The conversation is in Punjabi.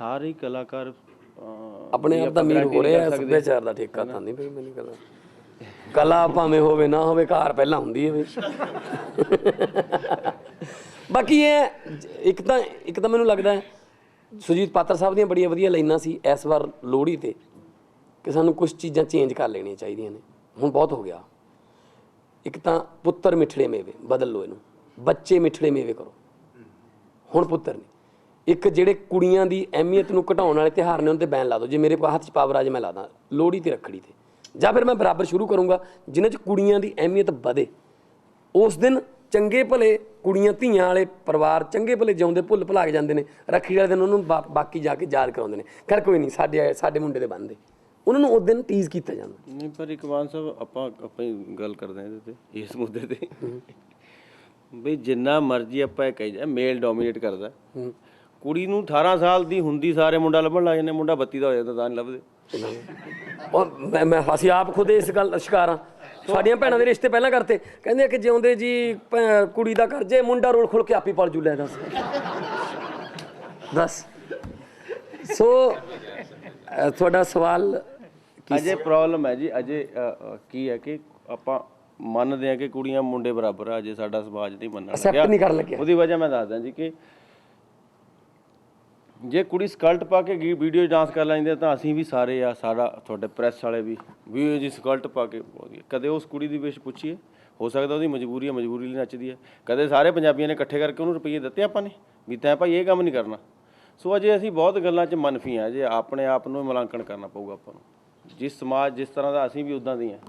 ਸਾਰੇ ਹੀ ਕਲਾਕਾਰ ਆਪਣੇ ਆਪ ਦਾ ਅਮੀਰ ਹੋ ਰਿਹਾ, ਸੱਭਿਆਚਾਰ ਦਾ ਠੇਕਾ ਤਾਂ ਨਹੀਂ ਬਈ ਮੈਨੂੰ ਕਲਾ ਕਲਾ ਭਾਵੇਂ ਹੋਵੇ ਨਾ ਹੋਵੇ, ਘਰ ਪਹਿਲਾਂ ਹੁੰਦੀ ਹੈ ਬਈ। ਬਾਕੀ ਇਹ ਇੱਕ ਤਾਂ ਮੈਨੂੰ ਲੱਗਦਾ ਸੁਰਜੀਤ ਪਾਤਰ ਸਾਹਿਬ ਦੀਆਂ ਬੜੀਆਂ ਵਧੀਆ ਲਾਈਨਾਂ ਸੀ ਇਸ ਵਾਰ ਲੋਹੜੀ 'ਤੇ ਕਿ ਸਾਨੂੰ ਕੁਛ ਚੀਜ਼ਾਂ ਚੇਂਜ ਕਰ ਲੈਣੀਆਂ ਚਾਹੀਦੀਆਂ ਨੇ, ਹੁਣ ਬਹੁਤ ਹੋ ਗਿਆ। ਇੱਕ ਤਾਂ ਪੁੱਤਰ ਮਿੱਠੜੇ ਮੇਵੇ ਬਦਲ ਲਓ ਇਹਨੂੰ, ਬੱਚੇ ਮਿੱਠੜੇ ਮੇਵੇ ਕਰੋ, ਹੁਣ ਪੁੱਤਰ ਨਹੀਂ। ਇੱਕ ਜਿਹੜੇ ਕੁੜੀਆਂ ਦੀ ਅਹਿਮੀਅਤ ਨੂੰ ਘਟਾਉਣ ਵਾਲੇ ਤਿਉਹਾਰ ਨੇ ਉਹਨਾਂ 'ਤੇ ਬੈਨ ਲਾ ਦਿਓ। ਜੇ ਮੇਰੇ ਹੱਥ 'ਚ ਪਾਵਰ ਆ, ਜੇ ਮੈਂ ਲਾ ਦਾਂ ਲੋਹੜੀ ਅਤੇ ਰੱਖੜੀ 'ਤੇ, ਜਾਂ ਫਿਰ ਮੈਂ ਬਰਾਬਰ ਸ਼ੁਰੂ ਕਰੂੰਗਾ ਜਿਨ੍ਹਾਂ 'ਚ ਕੁੜੀਆਂ ਦੀ ਅਹਿਮੀਅਤ ਵਧੇ। ਉਸ ਦਿਨ ਚੰਗੇ ਭਲੇ ਕੁੜੀਆਂ ਧੀਆਂ ਵਾਲੇ ਪਰਿਵਾਰ ਚੰਗੇ ਭਲੇ ਜਿਉਂਦੇ ਭੁੱਲ ਭੁਲਾ ਕੇ ਜਾਂਦੇ ਨੇ, ਰੱਖੜੀ ਵਾਲੇ ਦਿਨ ਉਹਨੂੰ ਬਾਕੀ ਜਾ ਕੇ ਯਾਦ ਕਰਾਉਂਦੇ ਨੇ। ਖੈਰ ਕੋਈ ਨਹੀਂ, ਸਾਡੇ ਮੁੰਡੇ ਦੇ ਬਣਦੇ, ਉਹਨਾਂ ਨੂੰ ਉਸ ਦਿਨ ਟੀਜ਼ ਕੀਤਾ ਜਾਂਦਾ। ਨਹੀਂ ਪਰ ਇਕਬਾਲ ਸਾਹਿਬ ਆਪਾਂ ਹੀ ਗੱਲ ਕਰਦੇ ਹਾਂ ਇਹਦੇ 'ਤੇ, ਇਸ ਮੁੱਦੇ 'ਤੇ ਬਈ ਜਿੰਨਾ ਮਰਜ਼ੀ ਆਪਾਂ ਇਹ ਕਹੀ ਜਾ ਮੇਲ ਡੋਮੀਨੇਟ ਕਰਦਾ, ਕੁੜੀ ਨੂੰ 18 ਸਾਲ ਦੀ ਹੁੰਦੀ ਸਾਰੇ ਮੁੰਡਾ ਲੱਭਣ ਲੱਗ ਜਾਂਦੇ, ਮੁੰਡਾ 32 ਦਾ ਹੋ ਜਾਂਦਾ ਤਾਂ ਨਹੀਂ ਲੱਭਦੇ। ਅਸੀਂ ਆਪ ਖੁਦ ਇਸ ਗੱਲ ਦਾ ਸ਼ਿਕਾਰ ਹਾਂ। ਸਾਡੀਆਂ ਭੈਣਾਂ ਦੇ ਰਿਸ਼ਤੇ ਪਹਿਲਾਂ ਕਰਤੇ, ਕਹਿੰਦੇ ਕਿ ਜਿਉਂਦੇ ਜੀ ਕੁੜੀ ਦਾ ਕਰ ਜੇ, ਮੁੰਡਾ ਰੋਲ ਖੁੱਲ ਕੇ ਆਪੀ ਪਲ ਜੂ। ਲੈ ਦੱਸ ਸੋ ਤੁਹਾਡਾ ਸਵਾਲ ਅਜੇ ਪ੍ਰੋਬਲਮ ਹੈ ਜੀ, ਅਜੇ ਕੀ ਹੈ ਕਿ ਆਪਾਂ ਮੰਨਦੇ ਹਾਂ ਕਿ ਕੁੜੀਆਂ ਮੁੰਡੇ ਬਰਾਬਰ ਆ, ਅਜੇ ਸਾਡਾ ਸਮਾਜ ਨਹੀਂ ਮੰਨਣ ਐਕਸੈਪਟ ਨਹੀਂ ਕਰਨ ਲੱਗਿਆ। ਉਹਦੀ ਵਜ੍ਹਾ ਮੈਂ ਦੱਸਦਾ ਜੀ ਕਿ ਜੇ ਕੁੜੀ ਸਕਲਟ ਪਾ ਕੇ ਵੀਡੀਓ ਡਾਂਸ ਕਰ ਲੈਂਦੇ ਤਾਂ ਅਸੀਂ ਵੀ ਸਾਰੇ ਆ, ਸਾਡਾ ਤੁਹਾਡੇ ਪ੍ਰੈਸ ਵਾਲੇ ਵੀ ਜੀ ਸਕਲਟ ਪਾ ਕੇ ਕਦੇ ਉਸ ਕੁੜੀ ਦੀ ਵਿਸ਼ ਪੁੱਛੀਏ? ਹੋ ਸਕਦਾ ਉਹਦੀ ਮਜਬੂਰੀ ਹੈ, ਮਜਬੂਰੀ ਲਈ ਨੱਚਦੀ ਹੈ। ਕਦੇ ਸਾਰੇ ਪੰਜਾਬੀਆਂ ਨੇ ਇਕੱਠੇ ਕਰਕੇ ਉਹਨੂੰ ਰੁਪਈਏ ਦਿੱਤੇ ਆਪਾਂ ਨੇ ਵੀ ਤੈਂ ਭਾਈ ਇਹ ਕੰਮ ਨਹੀਂ ਕਰਨਾ? ਸੋ ਅਜੇ ਅਸੀਂ ਬਹੁਤ ਗੱਲਾਂ 'ਚ ਮਨਫੀ ਹਾਂ, ਜੇ ਆਪਣੇ ਆਪ ਨੂੰ ਮੁਲਾਂਕਣ ਕਰਨਾ ਪਊਗਾ ਆਪਾਂ ਨੂੰ। ਜਿਸ ਸਮਾਜ ਜਿਸ ਤਰ੍ਹਾਂ ਦਾ ਅਸੀਂ ਵੀ ਉੱਦਾਂ ਦੀ ਹਾਂ।